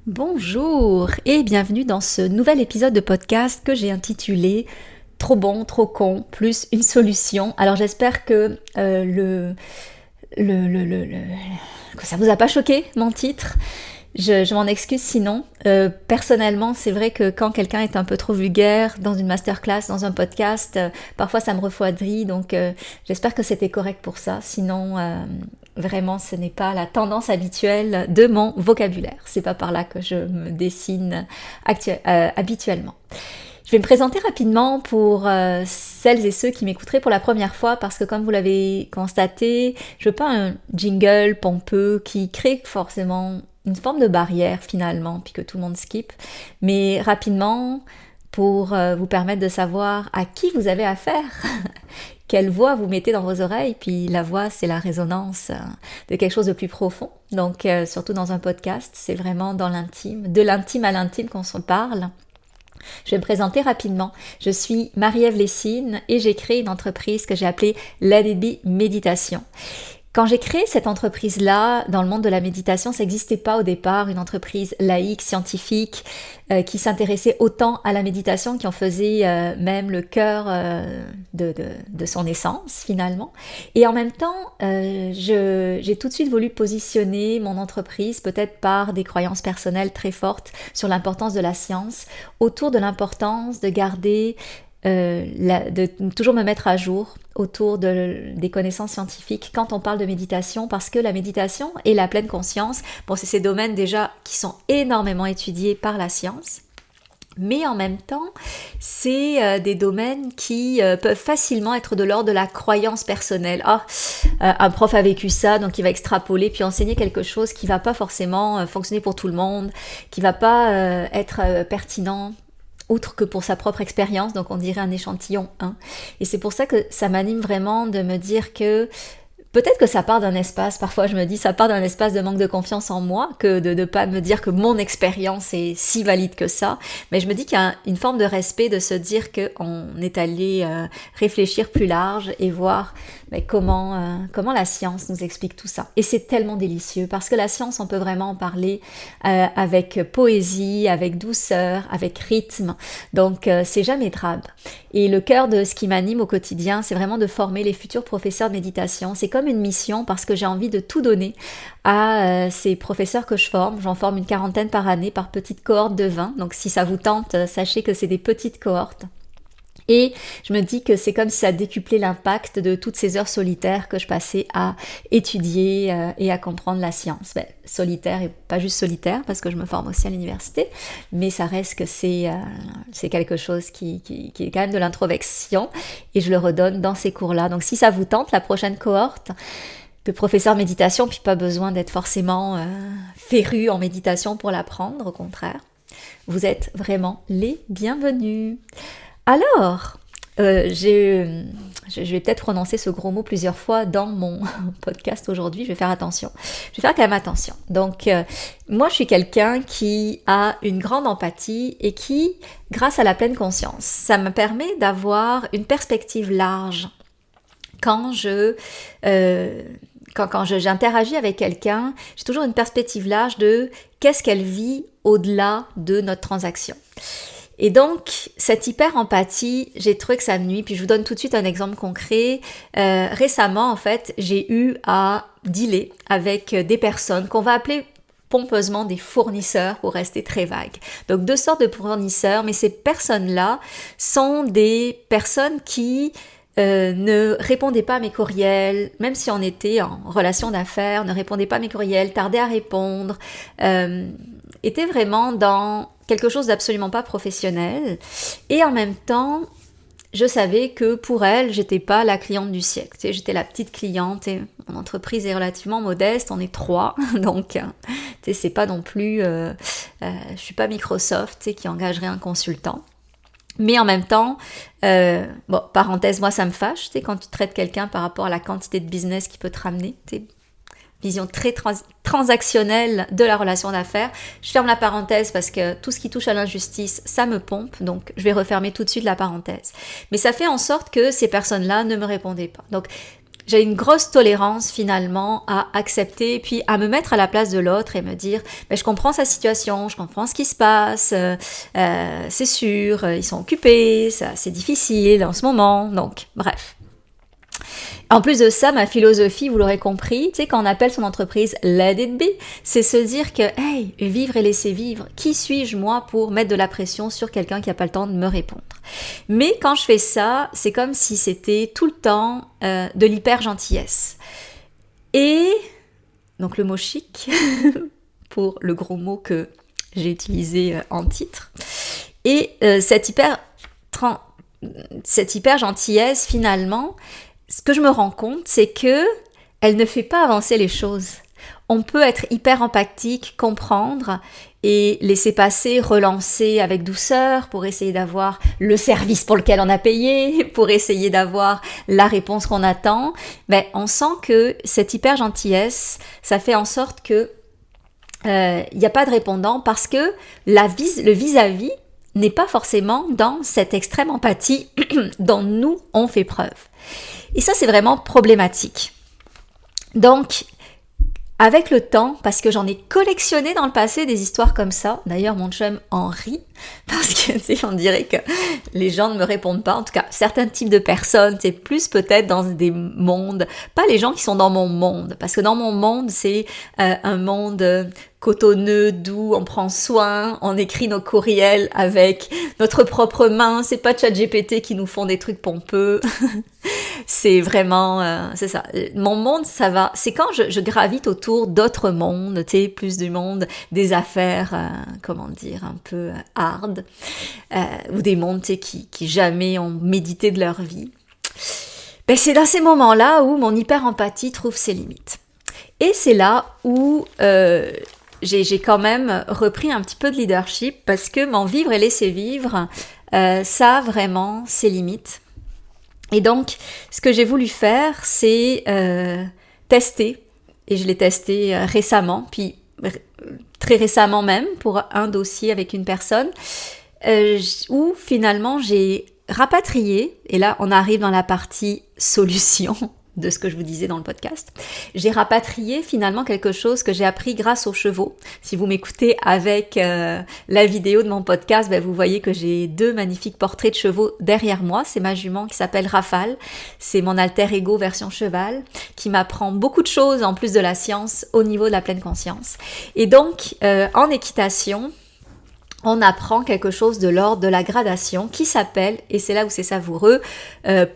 Bonjour et bienvenue dans ce nouvel épisode de podcast que j'ai intitulé Trop bon, trop con, plus une solution. Alors j'espère que que ça vous a pas choqué mon titre. Je m'en excuse sinon. Personnellement, c'est vrai que quand quelqu'un est un peu trop vulgaire dans une masterclass, dans un podcast, parfois ça me refroidit. Donc j'espère que c'était correct pour ça. Sinon, vraiment, ce n'est pas la tendance habituelle de mon vocabulaire. C'est pas par là que je me dessine habituellement. Je vais me présenter rapidement pour celles et ceux qui m'écouteraient pour la première fois parce que comme vous l'avez constaté, je veux pas un jingle pompeux qui crée forcément une forme de barrière finalement, puis que tout le monde skip, mais rapidement pour vous permettre de savoir à qui vous avez affaire, quelle voix vous mettez dans vos oreilles, puis la voix c'est la résonance de quelque chose de plus profond, donc surtout dans un podcast, c'est vraiment dans l'intime, de l'intime à l'intime qu'on se parle. Je vais me présenter rapidement. Je suis Marie-Ève Lessine et j'ai créé une entreprise que j'ai appelée Let It Be Méditation. Quand j'ai créé cette entreprise-là, dans le monde de la méditation, ça n'existait pas au départ, une entreprise laïque, scientifique, qui s'intéressait autant à la méditation, qui en faisait même le cœur de son essence finalement. Et en même temps, j'ai tout de suite voulu positionner mon entreprise, peut-être par des croyances personnelles très fortes sur l'importance de la science, autour de l'importance de garder de toujours me mettre à jour autour des connaissances scientifiques quand on parle de méditation, parce que la méditation et la pleine conscience, bon, c'est ces domaines déjà qui sont énormément étudiés par la science, mais en même temps, c'est des domaines qui peuvent facilement être de l'ordre de la croyance personnelle. Un prof a vécu ça, donc il va extrapoler puis enseigner quelque chose qui va pas forcément fonctionner pour tout le monde, qui va pas être pertinent outre que pour sa propre expérience, donc on dirait un échantillon 1. Et c'est pour ça que ça m'anime vraiment de me dire que peut-être que ça part d'un espace, parfois je me dis ça part d'un espace de manque de confiance en moi, que de ne pas me dire que mon expérience est si valide que ça, mais je me dis qu'il y a une forme de respect de se dire qu'on est allé réfléchir plus large et voir comment la science nous explique tout ça. Et c'est tellement délicieux, parce que la science, on peut vraiment en parler avec poésie, avec douceur, avec rythme, donc c'est jamais drabe. Et le cœur de ce qui m'anime au quotidien, c'est vraiment de former les futurs professeurs de méditation. C'est comme une mission parce que j'ai envie de tout donner à ces professeurs que je forme. J'en forme une 40aine par année par petite cohorte de 20. Donc si ça vous tente, sachez que c'est des petites cohortes. Et je me dis que c'est comme si ça décuplait l'impact de toutes ces heures solitaires que je passais à étudier et à comprendre la science. Solitaire et pas juste solitaire, parce que je me forme aussi à l'université, mais ça reste que c'est quelque chose qui est quand même de l'introspection, et je le redonne dans ces cours-là. Donc si ça vous tente, la prochaine cohorte de professeur méditation, puis pas besoin d'être forcément féru en méditation pour l'apprendre, au contraire, vous êtes vraiment les bienvenus. Alors, je vais peut-être prononcer ce gros mot plusieurs fois dans mon podcast aujourd'hui, je vais faire attention. Je vais faire quand même attention. Donc, moi, je suis quelqu'un qui a une grande empathie et qui, grâce à la pleine conscience, ça me permet d'avoir une perspective large quand j'interagis avec quelqu'un, j'ai toujours une perspective large de qu'est-ce qu'elle vit au-delà de notre transaction. Et donc, cette hyper-empathie, j'ai trouvé que ça me nuit. Puis je vous donne tout de suite un exemple concret. Récemment, en fait, j'ai eu à dealer avec des personnes qu'on va appeler pompeusement des fournisseurs pour rester très vague. Donc, deux sortes de fournisseurs, mais ces personnes-là sont des personnes qui ne répondaient pas à mes courriels, même si on était en relation d'affaires, ne répondaient pas à mes courriels, tardaient à répondre, étaient vraiment dans quelque chose d'absolument pas professionnel. Et en même temps, je savais que pour elle, j'étais pas la cliente du siècle. Tu sais, j'étais la petite cliente et mon entreprise est relativement modeste, on est 3, donc tu sais, c'est pas non plus, je suis pas Microsoft, tu sais, qui engagerait un consultant. Mais en même temps, bon, parenthèse, moi ça me fâche, tu sais, quand tu traites quelqu'un par rapport à la quantité de business qu'il peut te ramener, tu sais, vision très transactionnelle de la relation d'affaires. Je ferme la parenthèse parce que tout ce qui touche à l'injustice, ça me pompe, donc je vais refermer tout de suite la parenthèse. Mais ça fait en sorte que ces personnes-là ne me répondaient pas. Donc, j'ai une grosse tolérance finalement à accepter, puis à me mettre à la place de l'autre et me dire, ben, je comprends sa situation, je comprends ce qui se passe, c'est sûr, ils sont occupés, c'est difficile en ce moment, donc bref. En plus de ça, ma philosophie, vous l'aurez compris, tu sais, quand on appelle son entreprise Let It Be, c'est se dire que, hey, vivre et laisser vivre, qui suis-je moi pour mettre de la pression sur quelqu'un qui n'a pas le temps de me répondre? Mais quand je fais ça, c'est comme si c'était tout le temps de l'hyper-gentillesse. Et, donc le mot chic, pour le gros mot que j'ai utilisé en titre, et cette hyper-gentillesse, finalement, ce que je me rends compte, c'est que elle ne fait pas avancer les choses. On peut être hyper empathique, comprendre et laisser passer, relancer avec douceur pour essayer d'avoir le service pour lequel on a payé, pour essayer d'avoir la réponse qu'on attend. Mais on sent que cette hyper gentillesse, ça fait en sorte que il n'y a pas de répondant parce que le vis-à-vis n'est pas forcément dans cette extrême empathie dont nous on fait preuve. Et ça, c'est vraiment problématique. Donc, avec le temps, parce que j'en ai collectionné dans le passé des histoires comme ça, d'ailleurs mon chum en rit, parce que tu sais, on dirait que les gens ne me répondent pas, en tout cas certains types de personnes, c'est plus peut-être dans des mondes, pas les gens qui sont dans mon monde, parce que dans mon monde c'est un monde cotonneux, doux, on prend soin, on écrit nos courriels avec notre propre main, c'est pas ChatGPT qui nous font des trucs pompeux, c'est vraiment, c'est ça. Mon monde, ça va, c'est quand je gravite autour d'autres mondes, tu sais, plus du monde des affaires, comment dire, un peu hard, ou des mondes, tu sais, qui jamais ont médité de leur vie. Ben, c'est dans ces moments-là où mon hyper-empathie trouve ses limites. Et c'est là où j'ai quand même repris un petit peu de leadership parce que m'en vivre et laisser vivre, ça a vraiment ses limites. Et donc, ce que j'ai voulu faire, c'est tester. Et je l'ai testé récemment, puis très récemment même, pour un dossier avec une personne, où finalement j'ai rapatrié, et là on arrive dans la partie solution, de ce que je vous disais dans le podcast. J'ai rapatrié finalement quelque chose que j'ai appris grâce aux chevaux. Si vous m'écoutez avec la vidéo de mon podcast, ben vous voyez que j'ai 2 magnifiques portraits de chevaux derrière moi. C'est ma jument qui s'appelle Rafale. C'est mon alter ego version cheval qui m'apprend beaucoup de choses en plus de la science au niveau de la pleine conscience. Et donc, en équitation, on apprend quelque chose de l'ordre de la gradation qui s'appelle, et c'est là où c'est savoureux,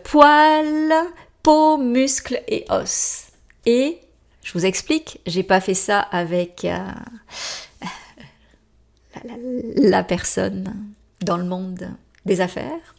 poil, peau, muscles et os. Et je vous explique, j'ai pas fait ça avec la personne dans le monde des affaires.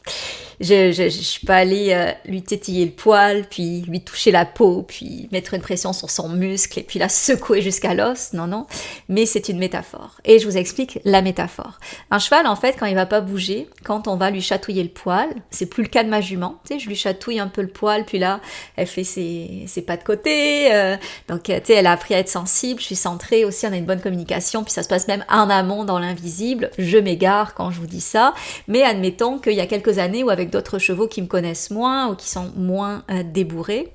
Je suis pas allée lui tétiller le poil, puis lui toucher la peau, puis mettre une pression sur son muscle, et puis la secouer jusqu'à l'os. Non, non. Mais c'est une métaphore. Et je vous explique la métaphore. Un cheval, en fait, quand il va pas bouger, quand on va lui chatouiller le poil, c'est plus le cas de ma jument. Tu sais, je lui chatouille un peu le poil, puis là, elle fait ses pas de côté. Donc, tu sais, elle a appris à être sensible. Je suis centrée aussi, on a une bonne communication, puis ça se passe même en amont dans l'invisible. Je m'égare quand je vous dis ça. Mais admettons qu'il y a quelques années où avec d'autres chevaux qui me connaissent moins ou qui sont moins débourrés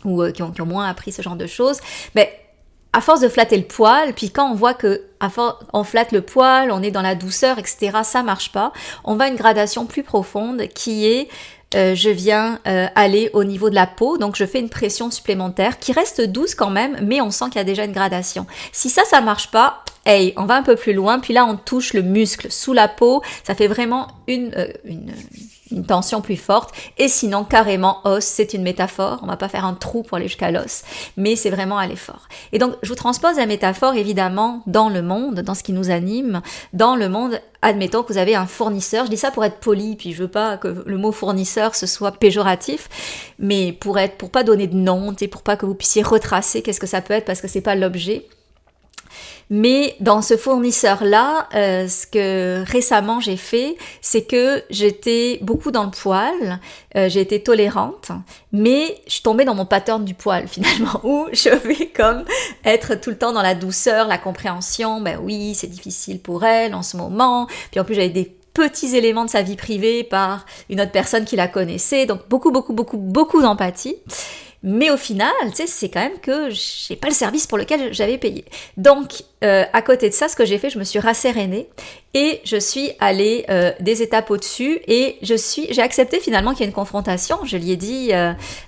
ou qui ont moins appris ce genre de choses, mais à force de flatter le poil, puis quand on voit que on flatte le poil, on est dans la douceur, etc., ça marche pas, on va à une gradation plus profonde qui est je viens aller au niveau de la peau, donc je fais une pression supplémentaire qui reste douce quand même, mais on sent qu'il y a déjà une gradation. Si ça marche pas, hey, on va un peu plus loin, puis là on touche le muscle sous la peau, ça fait vraiment une tension plus forte, et sinon carrément os, c'est une métaphore, on va pas faire un trou pour aller jusqu'à l'os, mais c'est vraiment aller fort. Et donc je vous transpose la métaphore évidemment dans le monde, dans ce qui nous anime, dans le monde, admettons que vous avez un fournisseur, je dis ça pour être poli, puis je veux pas que le mot fournisseur ce soit péjoratif, mais pour pas donner de nom, pour pas que vous puissiez retracer qu'est-ce que ça peut être parce que c'est pas l'objet. Mais dans ce fournisseur-là, ce que récemment j'ai fait, c'est que j'étais beaucoup dans le poil, j'ai été tolérante, mais je suis tombée dans mon pattern du poil finalement, où je vais comme être tout le temps dans la douceur, la compréhension, ben oui, c'est difficile pour elle en ce moment, puis en plus j'avais des petits éléments de sa vie privée par une autre personne qui la connaissait, donc beaucoup d'empathie. Mais au final, tu sais, c'est quand même que j'ai pas le service pour lequel j'avais payé. Donc, à côté de ça, ce que j'ai fait, je me suis rassérénée et je suis allée des étapes au-dessus et j'ai accepté finalement qu'il y ait une confrontation. Je lui ai dit,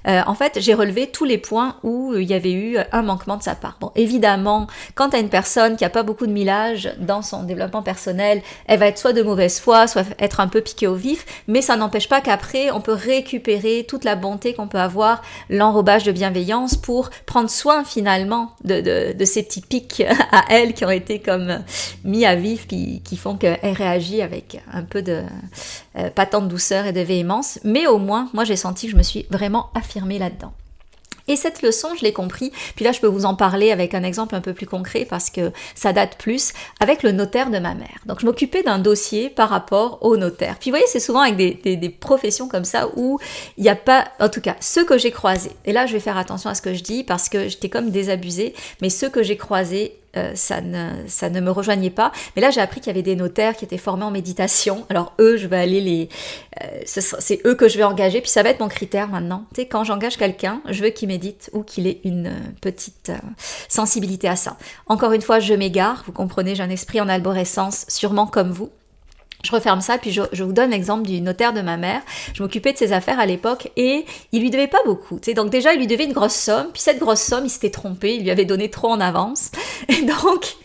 en fait, j'ai relevé tous les points où il y avait eu un manquement de sa part. Bon, évidemment, quand tu as une personne qui a pas beaucoup de millage dans son développement personnel, elle va être soit de mauvaise foi, soit être un peu piquée au vif, mais ça n'empêche pas qu'après, on peut récupérer toute la bonté qu'on peut avoir, l'enrobage de bienveillance pour prendre soin finalement de ces petits pics à elle qui ont été comme mis à vif, qui font qu'elle réagit avec un peu de pas tant de douceur et de véhémence, mais au moins, moi j'ai senti que je me suis vraiment affirmée là-dedans. Et cette leçon, je l'ai compris, puis là je peux vous en parler avec un exemple un peu plus concret parce que ça date plus, avec le notaire de ma mère. Donc je m'occupais d'un dossier par rapport au notaire. Puis vous voyez, c'est souvent avec des professions comme ça où il n'y a pas, en tout cas, ceux que j'ai croisés, et là je vais faire attention à ce que je dis parce que j'étais comme désabusée, mais ceux que j'ai croisés, ça ne me rejoignait pas. Mais là, j'ai appris qu'il y avait des notaires qui étaient formés en méditation. Alors eux, je vais aller c'est eux que je vais engager. Puis ça va être mon critère maintenant. Tu sais, quand j'engage quelqu'un, je veux qu'il médite ou qu'il ait une petite sensibilité à ça. Encore une fois, je m'égare. Vous comprenez, j'ai un esprit en arborescence, sûrement comme vous. Je referme ça, puis je vous donne l'exemple du notaire de ma mère. Je m'occupais de ses affaires à l'époque et il lui devait pas beaucoup. Tu sais. Donc déjà, il lui devait une grosse somme, puis cette grosse somme, il s'était trompé, il lui avait donné trop en avance. Et donc,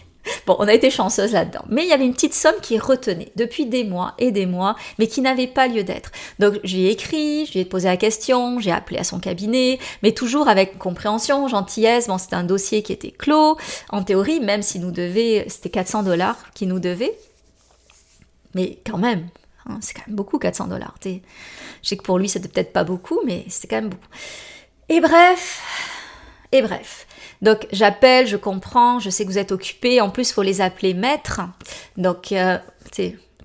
bon, on a été chanceuse là-dedans. Mais il y avait une petite somme qui retenait depuis des mois et des mois, mais qui n'avait pas lieu d'être. Donc je lui ai écrit, je lui ai posé la question, j'ai appelé à son cabinet, mais toujours avec compréhension, gentillesse. Bon, c'était un dossier qui était clos, en théorie, même s'il nous devait, c'était $400 qu'il nous devait. Mais quand même, hein, c'est quand même beaucoup, $400. Je sais que pour lui, c'était peut-être pas beaucoup, mais c'était quand même beaucoup. Et bref. Donc, j'appelle, je comprends, je sais que vous êtes occupés. En plus, il faut les appeler maîtres. Donc, en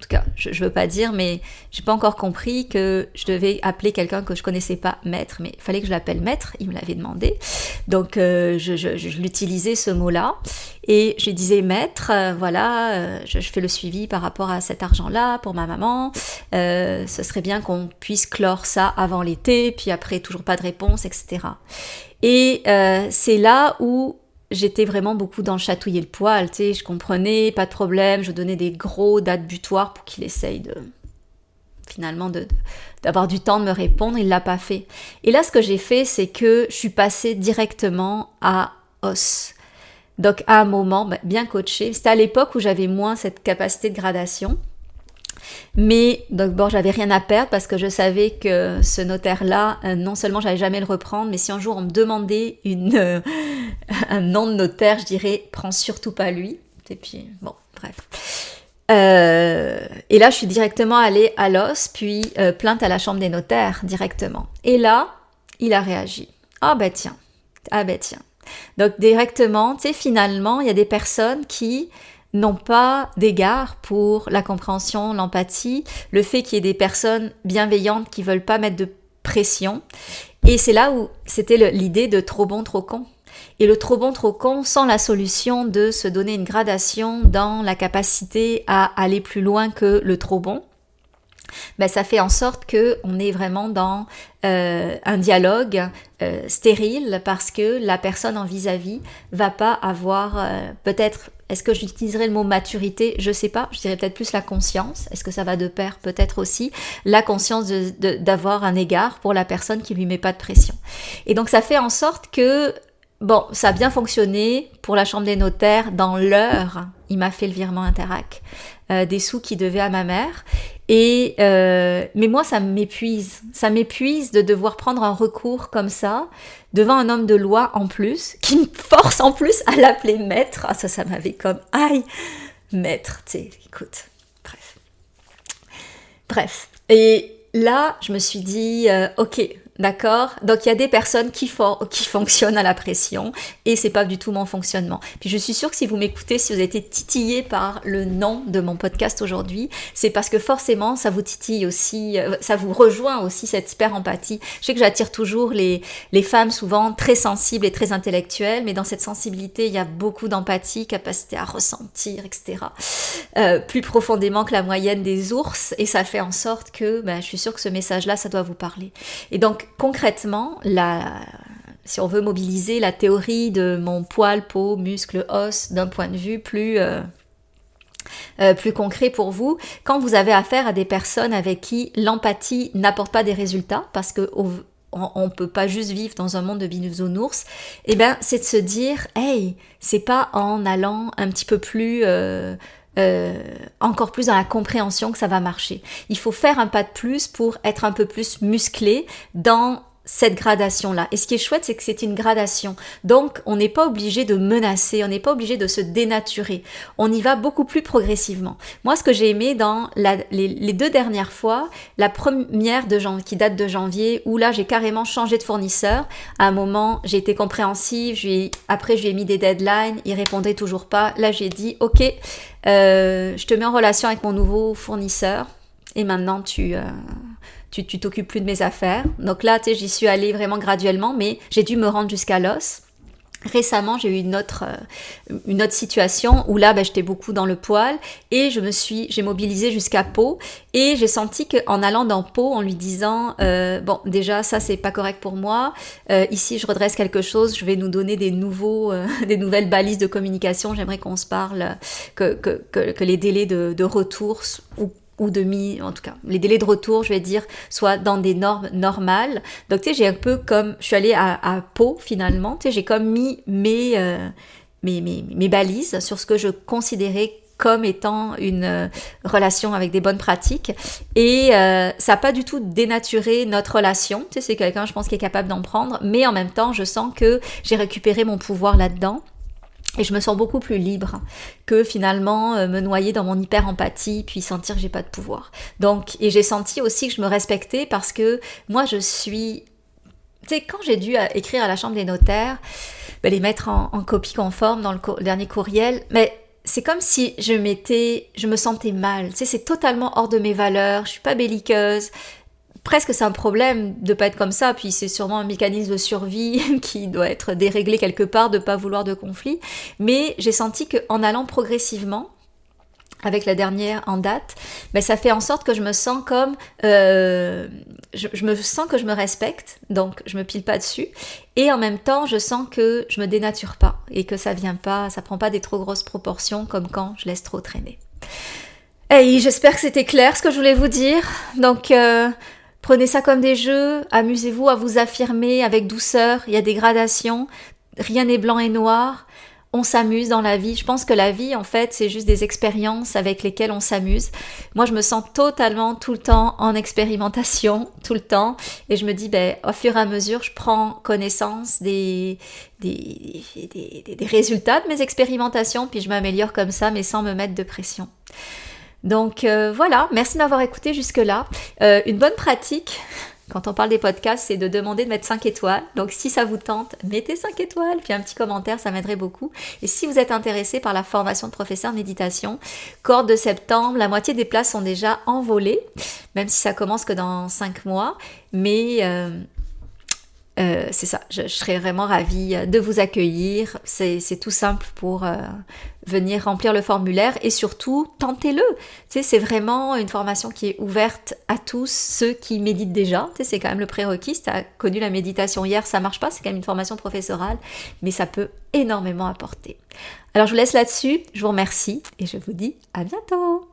tout cas, je veux pas dire, mais j'ai pas encore compris que je devais appeler quelqu'un que je connaissais pas maître, mais il fallait que je l'appelle maître, il me l'avait demandé. Donc, je l'utilisais ce mot-là. Et je lui disais, maître, je fais le suivi par rapport à cet argent-là pour ma maman. Ce serait bien qu'on puisse clore ça avant l'été, puis après, toujours pas de réponse, etc. Et c'est là où j'étais vraiment beaucoup dans chatouiller le poil, tu sais, je comprenais, pas de problème, je donnais des gros dates butoirs pour qu'il essaye d'avoir du temps de me répondre, il l'a pas fait. Et là, ce que j'ai fait, c'est que je suis passée directement à os. Donc, à un moment, bien coaché, c'était à l'époque où j'avais moins cette capacité de gradation. Mais donc bon, j'avais rien à perdre parce que je savais que ce notaire-là, non seulement j'allais jamais le reprendre, mais si un jour on me demandait un nom de notaire, je dirais prends surtout pas lui. Et puis bon, bref. Et là, je suis directement allée à l'os, puis plainte à la chambre des notaires directement. Et là, il a réagi. Ah ben tiens. Donc directement, tu sais, finalement, il y a des personnes qui n'ont pas d'égard pour la compréhension, l'empathie, le fait qu'il y ait des personnes bienveillantes qui veulent pas mettre de pression. Et c'est là où c'était l'idée de trop bon, trop con. Et le trop bon, trop con, sans la solution de se donner une gradation dans la capacité à aller plus loin que le trop bon, ça fait en sorte qu'on est vraiment dans un dialogue stérile parce que la personne en vis-à-vis va pas avoir peut-être, est-ce que j'utiliserais le mot maturité? Je sais pas, je dirais peut-être plus la conscience. Est-ce que ça va de pair? Peut-être aussi la conscience d'avoir un égard pour la personne qui lui met pas de pression. Et donc ça fait en sorte que bon, ça a bien fonctionné pour la chambre des notaires dans l'heure. Il m'a fait le virement Interac des sous qu'il devait à ma mère. Mais moi, ça m'épuise. Ça m'épuise de devoir prendre un recours comme ça devant un homme de loi en plus, qui me force en plus à l'appeler maître. Ah, ça m'avait comme aïe, maître. Tu sais, écoute, bref. Et là, je me suis dit, ok. D'accord? Donc il y a des personnes qui fonctionnent à la pression et c'est pas du tout mon fonctionnement. Puis je suis sûre que si vous m'écoutez, si vous avez été titillé par le nom de mon podcast aujourd'hui, c'est parce que forcément ça vous titille aussi, ça vous rejoint aussi cette super empathie. Je sais que j'attire toujours les femmes souvent très sensibles et très intellectuelles, mais dans cette sensibilité il y a beaucoup d'empathie, capacité à ressentir, etc. Plus profondément que la moyenne des ours et ça fait en sorte que je suis sûre que ce message-là ça doit vous parler. Et donc concrètement, si on veut mobiliser la théorie de mon poil, peau, muscle, os d'un point de vue plus concret pour vous, quand vous avez affaire à des personnes avec qui l'empathie n'apporte pas des résultats, parce que on peut pas juste vivre dans un monde de bisounours, et ben c'est de se dire, hey, c'est pas en allant un petit peu plus encore plus dans la compréhension que ça va marcher. Il faut faire un pas de plus pour être un peu plus musclé dans cette gradation-là. Et ce qui est chouette, c'est que c'est une gradation. Donc, on n'est pas obligé de menacer, on n'est pas obligé de se dénaturer. On y va beaucoup plus progressivement. Moi, ce que j'ai aimé dans les 2 dernières fois, la première qui date de janvier, où là, j'ai carrément changé de fournisseur. À un moment, j'ai été compréhensive, après, je lui ai mis des deadlines, il répondait toujours pas. Là, j'ai dit, ok, je te mets en relation avec mon nouveau fournisseur, et maintenant, tu t'occupes plus de mes affaires. Donc là, tu sais, j'y suis allée vraiment graduellement, mais j'ai dû me rendre jusqu'à l'os. Récemment, j'ai eu une autre situation où là, j'étais beaucoup dans le poil et j'ai mobilisé jusqu'à Pau et j'ai senti qu'en allant dans Pau, en lui disant bon, déjà, ça, c'est pas correct pour moi. Ici, je redresse quelque chose. Je vais nous donner des nouvelles balises de communication. J'aimerais qu'on se parle, que les délais de retour en tout cas, les délais de retour, je vais dire, soient dans des normes normales. Donc, tu sais, j'ai un peu comme, je suis allée à Pau, finalement, tu sais, j'ai comme mis mes balises sur ce que je considérais comme étant une relation avec des bonnes pratiques. Et ça n'a pas du tout dénaturé notre relation. Tu sais, c'est quelqu'un, je pense, qui est capable d'en prendre. Mais en même temps, je sens que j'ai récupéré mon pouvoir là-dedans. Et je me sens beaucoup plus libre que finalement me noyer dans mon hyper-empathie puis sentir que j'ai pas de pouvoir. Donc, et j'ai senti aussi que je me respectais parce que moi je suis... Tu sais, quand j'ai dû écrire à la chambre des notaires, les mettre en copie conforme dans le dernier courriel, mais c'est comme si je me sentais mal. Tu sais, c'est totalement hors de mes valeurs, je suis pas belliqueuse. Presque c'est un problème de pas être comme ça, puis c'est sûrement un mécanisme de survie qui doit être déréglé quelque part, de pas vouloir de conflit. Mais j'ai senti qu'en allant progressivement, avec la dernière en date, ça fait en sorte que je me sens comme... je me sens que je me respecte, donc je me pile pas dessus. Et en même temps, je sens que je me dénature pas et que ça prend pas des trop grosses proportions comme quand je laisse trop traîner. Hey, j'espère que c'était clair ce que je voulais vous dire. Donc... prenez ça comme des jeux, amusez-vous à vous affirmer avec douceur, il y a des gradations, rien n'est blanc et noir, on s'amuse dans la vie. Je pense que la vie, en fait, c'est juste des expériences avec lesquelles on s'amuse. Moi, je me sens totalement tout le temps en expérimentation, tout le temps, et je me dis, au fur et à mesure, je prends connaissance des résultats de mes expérimentations, puis je m'améliore comme ça, mais sans me mettre de pression. Donc voilà, merci de m'avoir écouté jusque-là. Une bonne pratique, quand on parle des podcasts, c'est de demander de mettre 5 étoiles. Donc si ça vous tente, mettez 5 étoiles, puis un petit commentaire, ça m'aiderait beaucoup. Et si vous êtes intéressé par la formation de professeur de méditation, cohorte de septembre, la moitié des places sont déjà envolées, même si ça commence que dans 5 mois. Mais... c'est ça, je serais vraiment ravie de vous accueillir. C'est tout simple pour venir remplir le formulaire et surtout, tentez-le. Tu sais, c'est vraiment une formation qui est ouverte à tous ceux qui méditent déjà. Tu sais, c'est quand même le prérequis. Si tu as connu la méditation hier, ça marche pas, c'est quand même une formation professorale, mais ça peut énormément apporter. Alors, je vous laisse là-dessus, je vous remercie et je vous dis à bientôt.